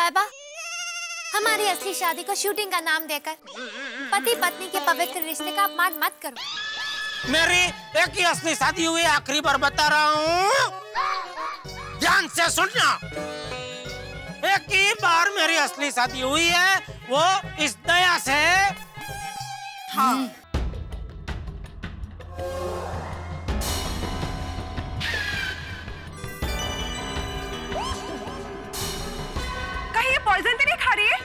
साहिबा, हमारी असली शादी को शूटिंग का नाम देकर पति पत्नी के पवित्र रिश्ते का अपमान मत करो। मेरी एक ही असली शादी हुई, आखिरी बार बता रहा हूँ, ध्यान से सुनना। एक ही बार मेरी असली शादी हुई है, वो इस दया से। हाँ। कहीं ये पॉइजन तो नहीं खा रही है?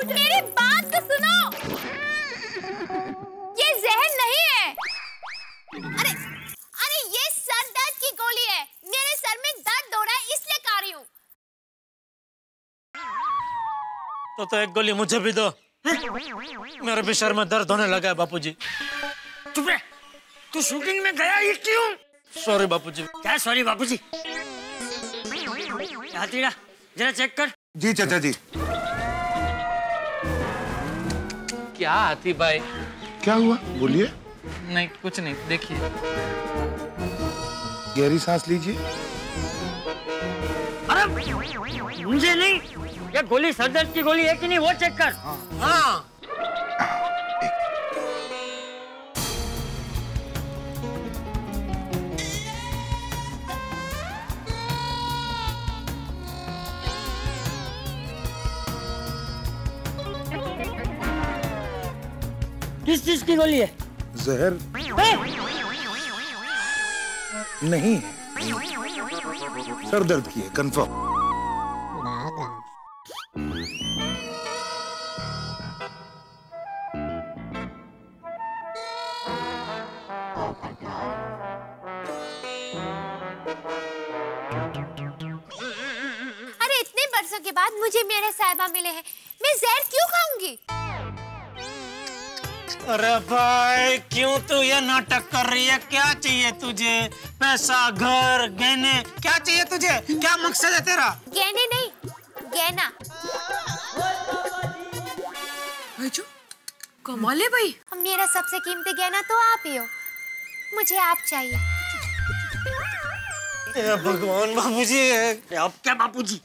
मेरी बात तो सुनो, ये जहर नहीं है। अरे अरे ये सर दर्द की गोली है। मेरे सर में दर्द हो रहा है इसलिए खा रही हूँ। तो एक गोली मुझे भी दो, मेरे भी सर में दर्द होने लगा है बापूजी। चुप रह, तू शूटिंग में गया ही क्यों? सॉरी बापूजी। क्या सॉरी बापूजी? हथीड़ा जरा चेक कर। जी चाचा जी। क्या हाथी भाई? क्या हुआ, बोलिए। नहीं कुछ नहीं, देखिए। गहरी सांस लीजिए। अरे मुझे नहीं, ये गोली सर दर्द की गोली है कि नहीं वो चेक कर। हाँ। किस चीज की गोली है? जहर नहीं है, सर दर्द की है, कंफर्म। अरे इतने बरसों के बाद मुझे मेरे साहिबा मिले हैं, मैं जहर क्यों खाऊंगी? अरे भाई क्यों तू ये नाटक कर रही है? क्या चाहिए तुझे? पैसा, घर, गहने, क्या चाहिए तुझे? क्या मकसद है तेरा? गहने नहीं, गहना। भाईजू, कमाल है भाई। मेरा सबसे कीमती गहना तो आप ही हो, मुझे आप चाहिए। भगवान बापूजी। अब क्या बापूजी?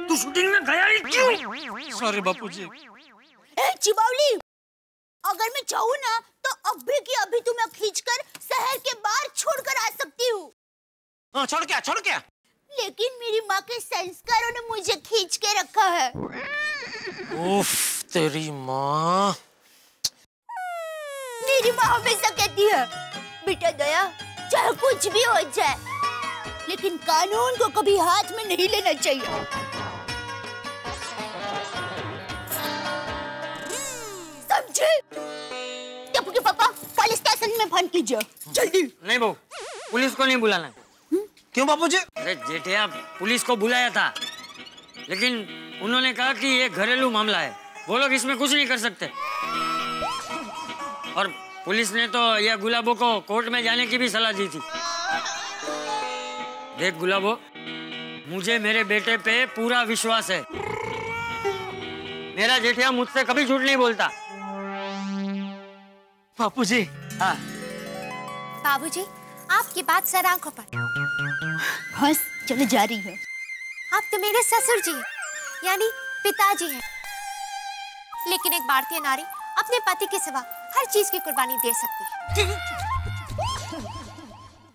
तू शूटिंग में गया ही क्यों? सॉरी बापूजी। चिबावली, अगर मैं चाहूँ ना तो अभी की अभी तुम्हें खींचकर शहर के बाहर छोड़कर आ सकती हूँ। हाँ, छोड़ क्या? छोड़ क्या? लेकिन मेरी माँ के संस्कारों ने मुझे खींच के रखा है। उफ, तेरी माँ। मेरी माँ हमेशा कहती है, बेटा दया, चाहे कुछ भी हो जाए, लेकिन कानून को कभी हाथ में नहीं लेना चाहिए। समझे? टप्पू के पापा, पुलिस स्टेशन में फोन कीजिए, जल्दी। नहीं बहू, पुलिस को नहीं बुलाना। क्यों बापूजी? अरे जेठिया, पुलिस को बुलाया था, लेकिन उन्होंने कहा कि ये घरेलू मामला है, वो लोग इसमें कुछ नहीं कर सकते। और पुलिस ने तो यह गुलाबो को कोर्ट में जाने की भी सलाह दी थी। देख गुलाबो, मुझे मेरे बेटे पे पूरा विश्वास है। मेरा जेठिया मुझसे कभी झूठ नहीं बोलता। बापूजी। हाँ। बाबूजी, आपकी बात सर आंखों पर। बस चले जा रही है। आप तो मेरे ससुर जी हैं, यानी पिताजी हैं। लेकिन एक भारतीय नारी अपने पति के सिवा हर चीज की कुर्बानी दे सकती है।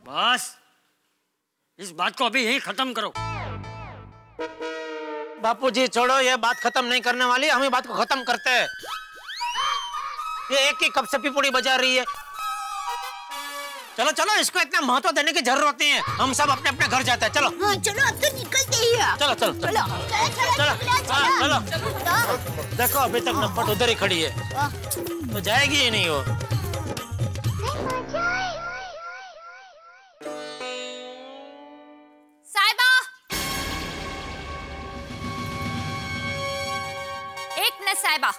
बस इस बात को अभी यहीं खत्म करो। बापूजी छोड़ो, ये बात खत्म नहीं करने वाली, हम ये बात को खत्म करते हैं। ये एक ही कब से पिपुड़ी बजा रही है। चलो चलो, इसको इतना महत्व देने की जरूरत नहीं है। हम सब अपने अपने घर जाते हैं। चलो। हाँ चलो, अब तो निकलते ही हैं। चलो चलो चलो चलो। देखो अभी तक नप्पट उधर ही खड़ी है, तो जाएगी ही नहीं वो। साहिबा, एक मिनट साहिबा,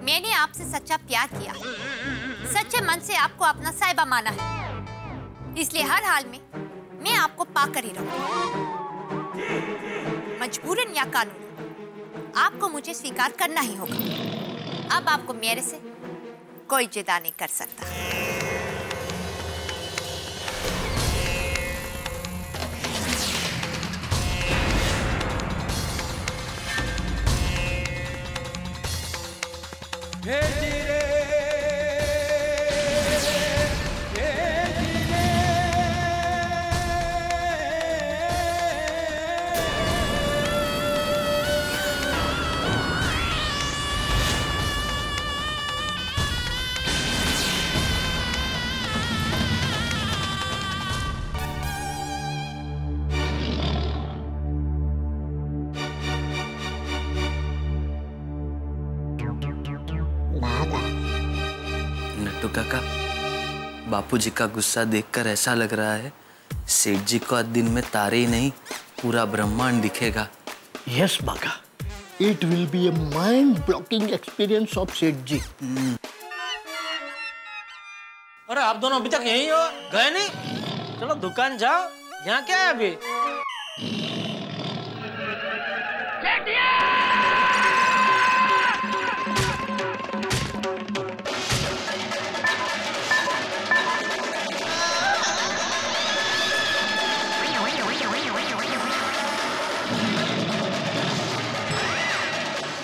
मैंने आपसे सच्चा प्यार किया, सच्चे मन से आपको अपना साहिबा माना है, इसलिए हर हाल में मैं आपको पाकर ही रहूंगा। मजबूरन या कानून, आपको मुझे स्वीकार करना ही होगा। अब आपको मेरे से कोई जुदा नहीं कर सकता। नट्टू काका, बापूजी का गुस्सा देखकर ऐसा लग रहा है सेठ जी को आज दिन में तारे ही नहीं पूरा ब्रह्मांड दिखेगा। Yes, Baga. It will be a mind-blowing experience of Seth ji. अरे आप दोनों अभी तक यहीं हो, गए नहीं? चलो दुकान जाओ। यहाँ क्या है अभी?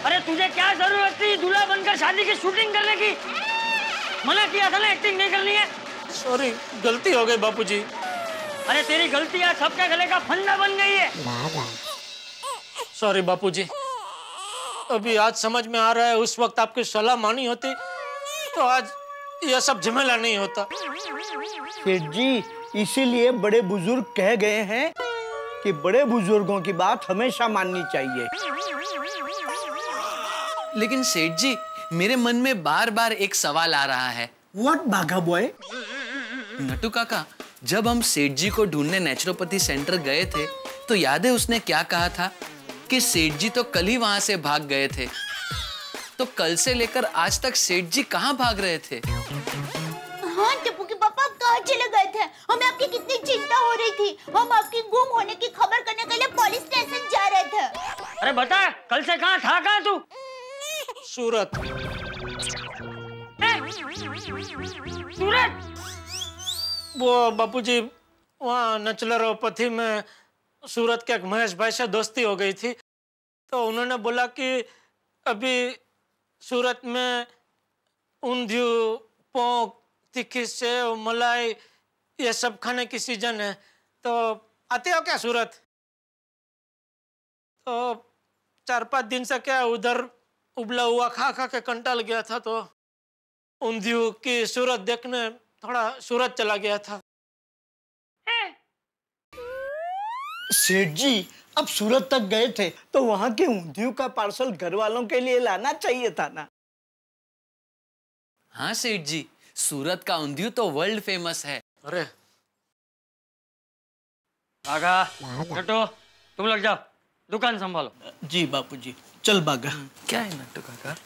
अरे तुझे क्या जरूरत थी दूल्हा बनकर शादी की शूटिंग करने की? मना किया था ना एक्टिंग नहीं करनी है। सॉरी, गलती हो गई बापूजी। अरे तेरी गलती आज सबके गले का फंदा बन गई है। सॉरी बापूजी। अभी आज समझ में आ रहा है, उस वक्त आपकी सलाह मानी होती तो आज यह सब झमेला नहीं होता। सेठ जी, इसीलिए बड़े बुजुर्ग कह गए हैं कि बड़े बुजुर्गों की बात हमेशा माननी चाहिए। लेकिन सेठ जी, मेरे मन में बार बार एक सवाल आ रहा है। What, Wagah boy? नट्टू काका, जब हम सेठ जी को ढूंढने नेचुरोपैथी सेंटर गए थे तो याद है उसने क्या कहा था कि सेठ जी तो कल ही वहां से भाग गए थे। तो कल से लेकर आज तक सेठ जी कहाँ भाग रहे थे? हाँ टप्पू के पापा, आप कहाँ चले गए थे? हमें आपकी कितनी चिंता हो रही थी। हम आपकी गुम होने की खबर करने के लिए पुलिस स्टेशन जा रहे थे। अरे बता, कल से कहाँ था, कहाँ तू? सूरत। सूरत? वो बापूजी, वहाँ नचलरोपैथी में सूरत के एक महेश भाई से दोस्ती हो गई थी, तो उन्होंने बोला कि अभी सूरत में ऊंधियू, पोंक, तीखी सेव, मलाई ये सब खाने की सीजन है, तो आते हो क्या सूरत? तो 4-5 दिन से क्या उधर उबला हुआ खा खा के कंटाल गया था, तो ऊंधियू की सूरत देखने थोड़ा सूरत चला गया था। सेठ जी, अब सूरत तक गए थे तो वहाँ के ऊंधियू का पार्सल घर वालों के लिए लाना चाहिए था ना। हाँ सेठ जी, सूरत का ऊंधियू तो वर्ल्ड फेमस है। अरे आगा, नट्टू, तुम लग जाओ, दुकान संभालो। जी बापूजी, चल बागा। क्या है नट्टू काका?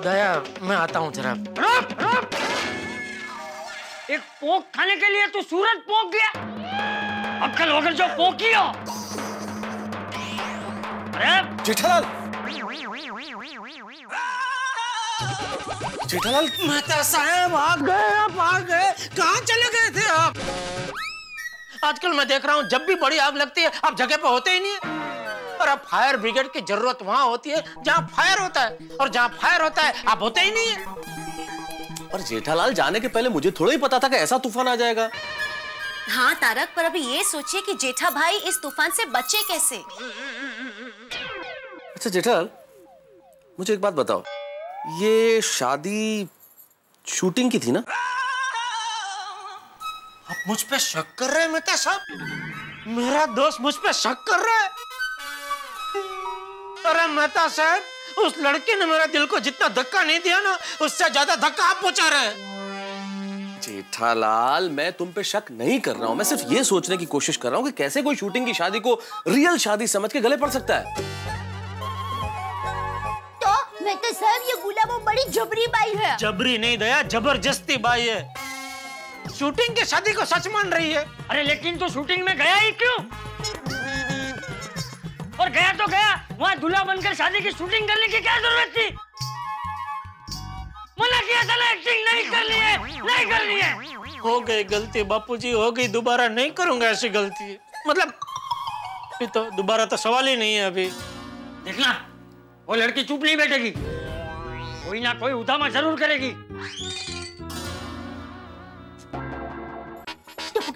दया, मैं आता हूँ जरा। रुक, रुक। एक पोक खाने के लिए तू सूरत पोक गया? अक्कल होकर जो पोकी हो। अरे जेठालाल, जेठालाल, मेहता साहब आ गए। कहाँ चले गए थे आप? आजकल मैं देख रहा हूँ जब भी बड़ी आग लगती है आप जगह पे होते ही नहीं है। और अब फायर ब्रिगेड की जरूरत वहाँ होती है जहाँ फायर होता है, और जहाँ फायर होता है आप होते ही नहीं है। पर जेठालाल, जाने के पहले मुझे थोड़ा ही पता था कि ऐसा तूफान आ जाएगा। हाँ तारक, पर अभी ये सोचिए कि जेठा भाई इस तूफान से बचे कैसे। अच्छा जेठालाल, मुझे एक बात बताओ, ये शादी शूटिंग की थी ना? आप मुझ पे शक कर रहे हैं मेहता साहब? मेरा दोस्त मुझ पे शक कर रहा है? अरे मेहता साहब, उस लड़की ने मेरे दिल को जितना धक्का नहीं दिया ना, उससे ज्यादा धक्का आप पहुंचा रहे हैं। जेठालाल, मैं तुम पे शक नहीं कर रहा हूं, मैं सिर्फ ये सोचने की कोशिश कर रहा हूं कि कैसे कोई शूटिंग की शादी को रियल शादी समझ के गले पड़ सकता है। तो मैं तो साहब ये गुलाबो बड़ी जबरी बाई है। जबरी नहीं दया, जबरदस्ती बाई है। शूटिंग की शादी को सच मान रही है। अरे लेकिन तो शूटिंग में गया ही क्यों? और गया तो गया, वहाँ दूल्हा बनकर शादी की शूटिंग करने की क्या जरूरत थी? मना किया था ना, एक्टिंग नहीं करनी है, नहीं करनी है। हो गई गलती बापूजी, हो गई, दोबारा नहीं करूंगा ऐसी गलती। मतलब तो दोबारा तो सवाल ही नहीं है अभी। देखना, वो लड़की चुप नहीं बैठेगी, कोई ना कोई उधामा जरूर करेगी।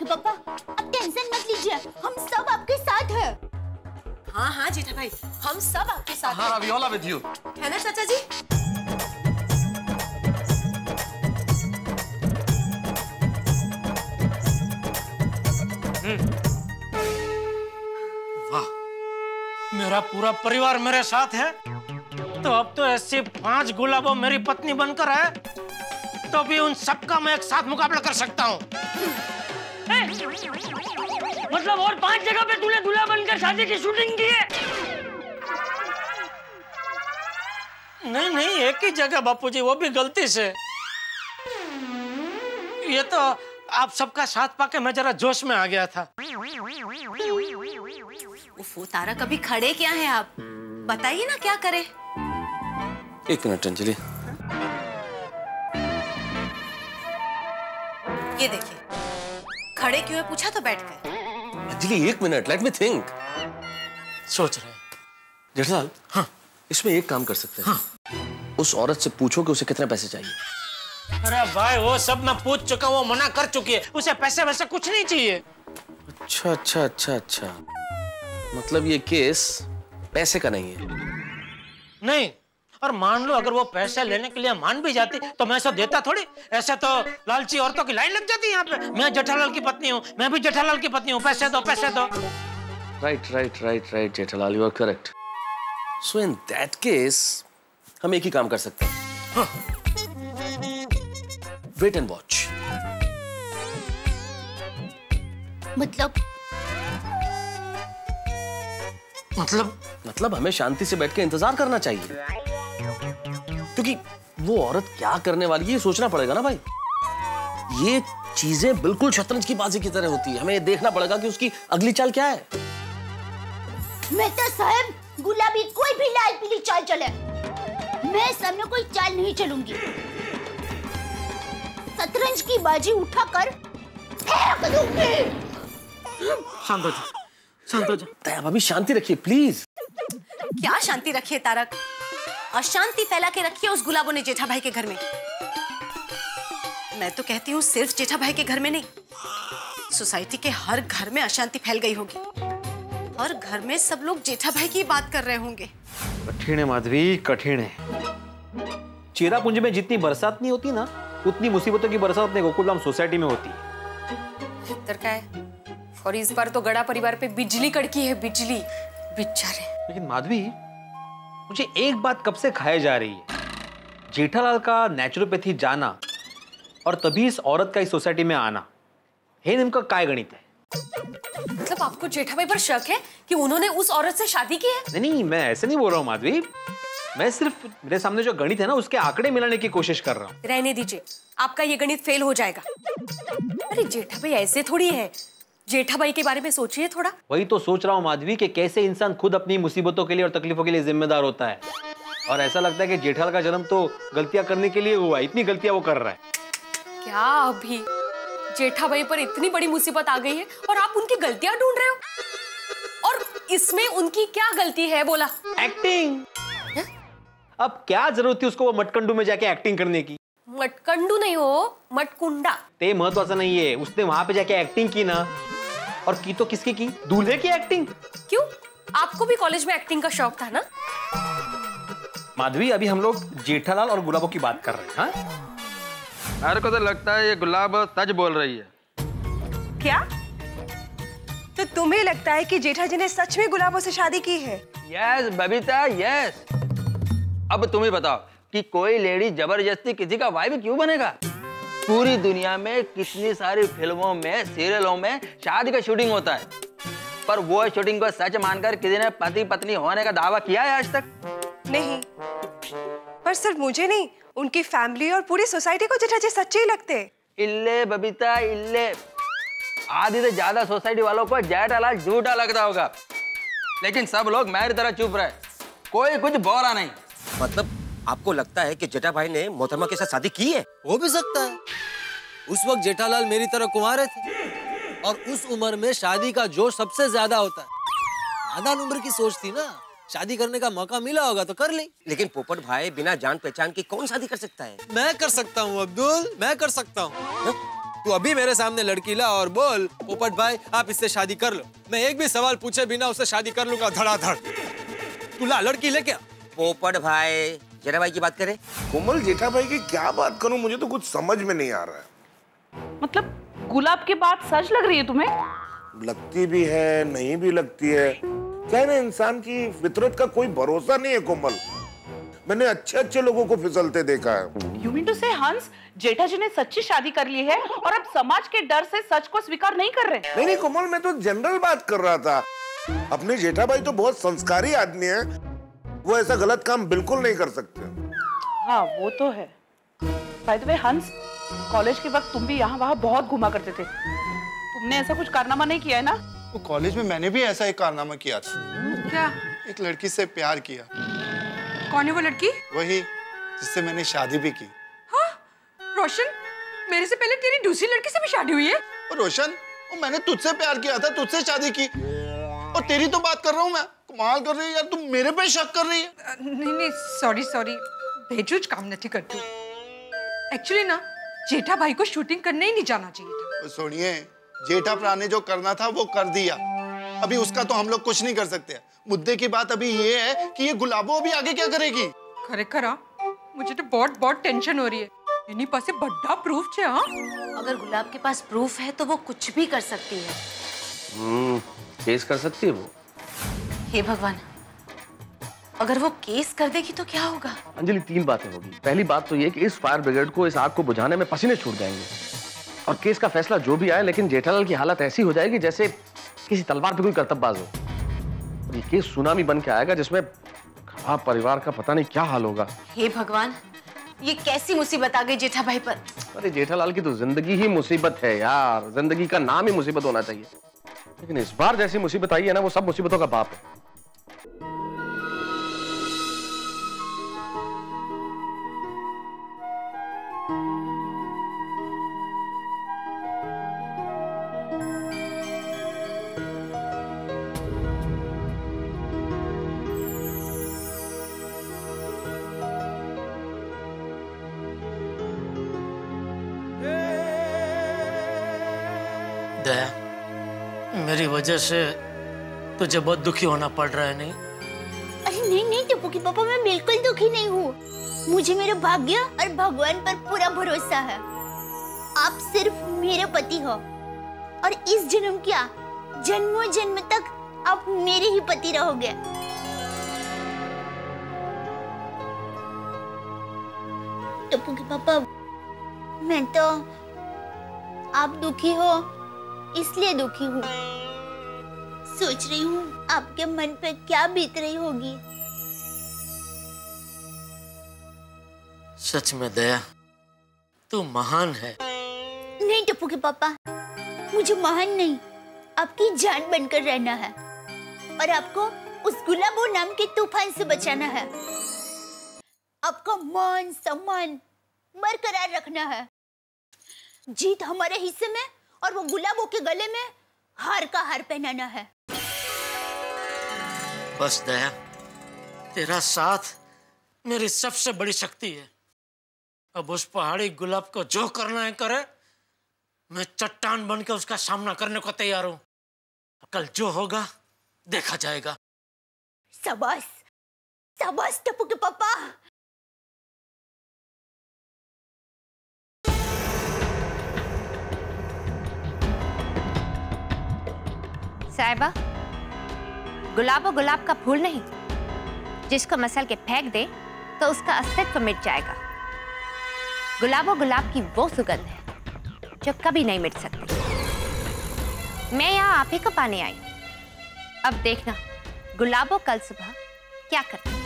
पापा, अब टेंशन मत लीजिए, हम सब आपके साथ हैं। हाँ हाँ जेठा भाई, हम सब आपके साथ हैं। हाँ, Raviola with you. है ना चाचा जी? वाह, मेरा पूरा परिवार मेरे साथ है। तो अब तो ऐसे 5 गुलाबों मेरी पत्नी बनकर है, तो भी उन सबका मैं एक साथ मुकाबला कर सकता हूँ। मतलब और 5 जगह पे तूने दूल्हा बनकर शादी की शूटिंग की है? नहीं नहीं, एक ही जगह बापूजी, वो भी गलती से। ये तो आप सबका साथ पाके मैं जरा जोश में आ गया था। उफ़ो तारक, अभी खड़े क्या हैं आप? बताइए ना क्या करें। 1 मिनट अंजलि। ये देखिए, खड़े क्यों है पूछा तो बैठ गए। Anjali 1 minute, let me think. सोच रहे हैं। जेठालाल, हाँ, इसमें एक काम कर सकते हैं। हाँ। उस औरत से पूछो कि उसे कितने पैसे चाहिए। अरे भाई, वो सब मैं पूछ चुका हूँ, वो मना कर चुकी है। उसे पैसे वैसे कुछ नहीं चाहिए। अच्छा अच्छा अच्छा अच्छा, मतलब ये केस पैसे का नहीं है। नहीं, और मान लो अगर वो पैसे लेने के लिए मान भी जाती तो मैं सब देता थोड़ी। ऐसे तो लालची औरतों की लाइन लग जाती है यहाँ पे। मैं जेठालाल की पत्नी हूँ, मैं भी जेठालाल की पत्नी हूँ, पैसे दो पैसे दो। Right right right right Jethalal, you are correct. So in that case हम एक ही काम कर सकते हैं। Wait and watch. मतलब हमें शांति से बैठ के इंतजार करना चाहिए, क्योंकि वो औरत क्या करने वाली है ये सोचना पड़ेगा ना भाई। ये चीजें बिल्कुल शतरंज की बाजी की तरह होती है, हमें देखना पड़ेगा कि उसकी अगली चाल क्या है। मैं तो साहब गुलाबी कोई भी लाल पीली चाल चले, मैं सामने कोई चाल नहीं चलूंगी। शतरंज की बाजी उठाकर फेंक दूंगी। शांत हो जा, शांत हो जा। दया भाभी शांति रखिए प्लीज। क्या शांति रखिए तारक, अशांति फैला के रखिए उस गुलाबों ने जेठा भाई के घर में। मैं तो कहती हूँ सिर्फ जेठा भाई के घर में नहीं, सोसाइटी के हर घर में अशांति फैल गई होगी। हर घर में सब लोग जेठा भाई की बात कर रहे होंगे। कठिन है माधवी, कठिन है। चेरापुंज में जितनी बरसात नहीं होती ना, उतनी मुसीबतों की बरसात अपने गोकुलधाम सोसाइटी में होती है। का है। और इस बार तो गड़ा परिवार पे बिजली कड़की है, बिजली बेचारे। लेकिन माधवी, मुझे एक बात कब से खाए जा रही है, जेठालाल का नेचुरोपैथी जाना और तभी इस औरत का इस सोसाइटी में आना, हे नेमका काय गणित है? मतलब आपको जेठा भाई पर शक है कि उन्होंने उस औरत से शादी की है? नहीं, मैं ऐसे नहीं बोल रहा हूँ माधवी, मैं सिर्फ मेरे सामने जो गणित है ना उसके आंकड़े मिलाने की कोशिश कर रहा हूँ। रहने दीजिए, आपका ये गणित फेल हो जाएगा। अरे जेठा भाई ऐसे थोड़ी है, जेठा भाई के बारे में सोचिए थोड़ा। वही तो सोच रहा हूँ माधवी कि कैसे इंसान खुद अपनी मुसीबतों के लिए और तकलीफों के लिए जिम्मेदार होता है, और ऐसा लगता है कि जेठालाल का जन्म तो गलतियां करने के लिए हुआ, इतनी गलतियां वो कर रहा है। क्या अभी जेठा भाई पर इतनी बड़ी मुसीबत आ गई है और आप उनकी गलतियां ढूंढ रहे हो? और इसमें उनकी क्या गलती है बोला? एक्टिंग। अब क्या जरूरत थी उसको वो मटकंडू में जाके एक्टिंग करने की? मटकंडू नहीं हो, मटकुंडा। ते महत्वाचा नहीं है, उसने वहां पे जाके एक्टिंग की ना, और की तो किसकी की? दूल्हे की एक्टिंग। क्यों, आपको भी कॉलेज में एक्टिंग का शौक था ना? माधवी, अभी हम लोग जेठालाल और गुलाबों की बात कर रहे हैं। हाँ? मेरे को तो लगता है ये गुलाब सच बोल रही है। क्या? तो तुम्हें लगता है कि जेठा जी ने सच में गुलाबों से शादी की है? Yes Babita, yes. अब तुम ही बताओ कि कोई लेडी जबरदस्ती किसी का वाइफ क्यों बनेगा? पूरी दुनिया में कितनी सारी फिल्मों में, सीरियलों में शादी का शूटिंग होता है, पर वो शूटिंग को सच मानकर किसी ने पति पत्नी होने का दावा किया है आज तक? नहीं। पर सिर्फ मुझे नहीं, उनकी फैमिली और पूरी सोसाइटी को जेठा जी सच्चे ही लगते। इल्ले बबीता इल्ले, आधी से ज्यादा सोसाइटी वालों को जेठालाल झूठा लगता होगा, लेकिन सब लोग मेरी तरह चुप रहे, कोई कुछ बोला नहीं। मतलब आपको लगता है कि जेठा भाई ने मोहतरमा के साथ शादी की है? हो भी सकता है। उस वक्त जेठालाल मेरी तरह कुंवारे थे और उस उम्र में शादी का जोश सबसे ज्यादा होता है। नादान उम्र की सोच थी ना, शादी करने का मौका मिला होगा तो कर ली। लेकिन पोपट भाई बिना जान पहचान की कौन शादी कर सकता है? मैं कर सकता हूँ अब्दुल, मैं कर सकता हूँ। तू अभी मेरे सामने लड़की ला और बोल पोपट भाई आप इससे शादी कर लो, मैं एक भी सवाल पूछे बिना उससे शादी कर लूंगा धड़ाधड़। तू ला लड़की ले क्या? पोपट भाई जेठा भाई की बात करे। कोमल जेठा भाई की क्या बात करूं, मुझे तो कुछ समझ में नहीं आ रहा है। मतलब गुलाब की बात सच लग रही है तुम्हें? लगती भी है नहीं भी लगती है, क्या है ना, इंसान की फितरत का कोई भरोसा नहीं है कोमल। मैंने अच्छे अच्छे लोगों को फिसलते देखा है। You mean to say हंस, जेठा जी ने सच्ची शादी कर ली है और अब समाज के डर से सच को स्वीकार नहीं कर रहे? नहीं कोमल, मैं तो जनरल बात कर रहा था। अपने जेठा भाई तो बहुत संस्कारी आदमी है, वो ऐसा गलत काम बिल्कुल नहीं कर सकते। हाँ वो तो है। बाय द वे हंस, कॉलेज के वक्त तुम भी यहाँ वहाँ बहुत घुमा करते थे, तुमने ऐसा कुछ कारनामा नहीं किया है ना? वो कॉलेज में मैंने भी ऐसा एक कारनामा किया था। क्या? एक लड़की से प्यार किया। कौन है वो लड़की? वही जिससे मैंने शादी भी की। हाँ? रोशन, मेरे से पहले तेरी दूसरी लड़की से भी शादी हुई है? और रोशन, वो मैंने तुझसे प्यार किया था, तुझसे शादी की, और तेरी तो बात कर रहा हूँ मैं। कमाल कर रही है यार, तुम मेरे पे शक कर रही है। नहीं सॉरी, बेजूज काम नहीं कर तू। एक्चुअली ना जेठा भाई को शूटिंग करने ही नहीं जाना चाहिए था। सुनिए, जेठा प्रा ने जो करना था वो कर दिया, अभी उसका तो हम लोग कुछ नहीं कर सकते। मुद्दे की बात अभी ये है कि ये गुलाबो अभी आगे क्या करेगी। खरेखर मुझे तो बहुत टेंशन हो रही है। इन्हीं पास बड़ा प्रूफ है। हाँ, अगर गुलाब के पास प्रूफ है तो वो कुछ भी कर सकती है। केस कर सकती है वो। हे भगवान, अगर वो केस कर देगी तो क्या होगा? अंजलि, 3 बातें होगी। पहली बात तो ये कि इस फायर ब्रिगेड को इस आग को बुझाने में पसीने छूट जाएंगे, और केस का फैसला जो भी आए, लेकिन जेठालाल की हालत ऐसी हो जाएगी जैसे किसी तलवार पे कोई करतबबाज हो। और ये केस सुनामी बन के आएगा जिसमें खराब परिवार का पता नहीं क्या हाल होगा। हे भगवान, ये कैसी मुसीबत आ गई जेठा भाई पर? अरे जेठालाल की तो जिंदगी ही मुसीबत है यार, जिंदगी का नाम ही मुसीबत होना चाहिए। लेकिन इस बार जैसी मुसीबत आई है ना, वो सब मुसीबतों का बाप है। दया, मेरी वजह से तुझे बहुत दुखी होना पड़ रहा है नहीं? अरे नहीं टप्पू के पापा, मैं बिल्कुल दुखी नहीं हूँ। मुझे मेरे भाग्य और भगवान पर पूरा भरोसा है। आप सिर्फ मेरे पति हो, और इस जन्म क्या जन्मों जन्म तक आप मेरे ही पति रहोगे। टप्पू के पापा, मैं तो आप दुखी हो इसलिए दुखी हूँ। सोच रही हूँ आपके मन पे क्या बीत रही होगी। सच में दया, तू महान है। नहीं टप्पू के पापा, मुझे महान नहीं, आपकी जान बनकर रहना है, और आपको उस गुलाबो नाम के तूफान से बचाना है। आपका मान सम्मान बरकरार रखना है। जीत हमारे हिस्से में, और वो गुलाबों के गले में हार का हार पहनाना है। बस दया, तेरा साथ मेरी सबसे बड़ी शक्ति है। अब उस पहाड़ी गुलाब को जो करना है करे, मैं चट्टान बनकर उसका सामना करने को तैयार हूं। कल जो होगा देखा जाएगा। शाबाश शाबाश टप्पू के पापा। साहिबा, गुलाबो गुलाब का फूल नहीं, जिसको मसल के फेंक दे तो उसका अस्तित्व मिट जाएगा। गुलाबो गुलाब की वो सुगंध है जो कभी नहीं मिट सकती। मैं यहाँ आप ही को पाने आई। अब देखना गुलाबो कल सुबह क्या करती है।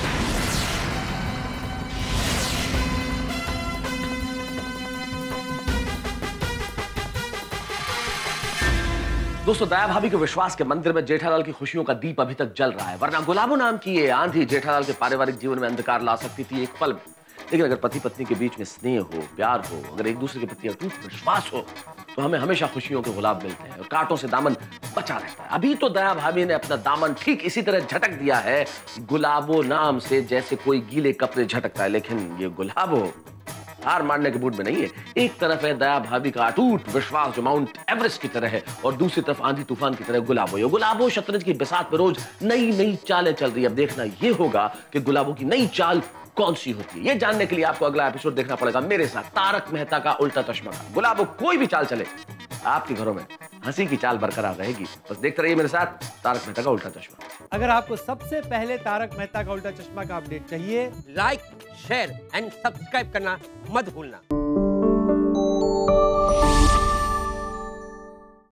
दोस्तों, दया भाभी के विश्वास के मंदिर में जेठालाल की खुशियों का दीप अभी तक जल रहा है, वरना गुलाबो नाम की ये आंधी जेठालाल के पारिवारिक जीवन में अंधकार ला सकती थी एक पल में। लेकिन अगर पति पत्नी के बीच में स्नेह हो, प्यार हो, अगर एक दूसरे के प्रति अटूट विश्वास हो, तो हमें हमेशा खुशियों के गुलाब मिलते हैं और कांटों से दामन बचा रहता है। अभी तो दया भाभी ने अपना दामन ठीक इसी तरह झटक दिया है गुलाबो नाम से, जैसे कोई गीले कपड़े झटकता है। लेकिन ये गुलाबो हार मारने के मूड में नहीं है। एक तरफ है दया भाभी का अटूट विश्वास जो माउंट एवरेस्ट की तरह है, और दूसरी तरफ आंधी तूफान की तरह गुलाबो। ये गुलाबो शतरंज की बिसात पे रोज नई नई चालें चल रही है। अब देखना ये होगा कि गुलाबो की नई चाल कौन सी होती है। ये जानने के लिए आपको अगला एपिसोड देखना पड़ेगा मेरे साथ, तारक मेहता का उल्टा चश्मा का। गुलाबो कोई भी चाल चले, आपके घरों में हंसी की चाल बरकरार रहेगी। बस देखते रहिए मेरे साथ तारक मेहता का उल्टा चश्मा। अगर आपको सबसे पहले तारक मेहता का उल्टा चश्मा का अपडेट चाहिए, लाइक, शेयर एंड सब्सक्राइब करना मत भूलना।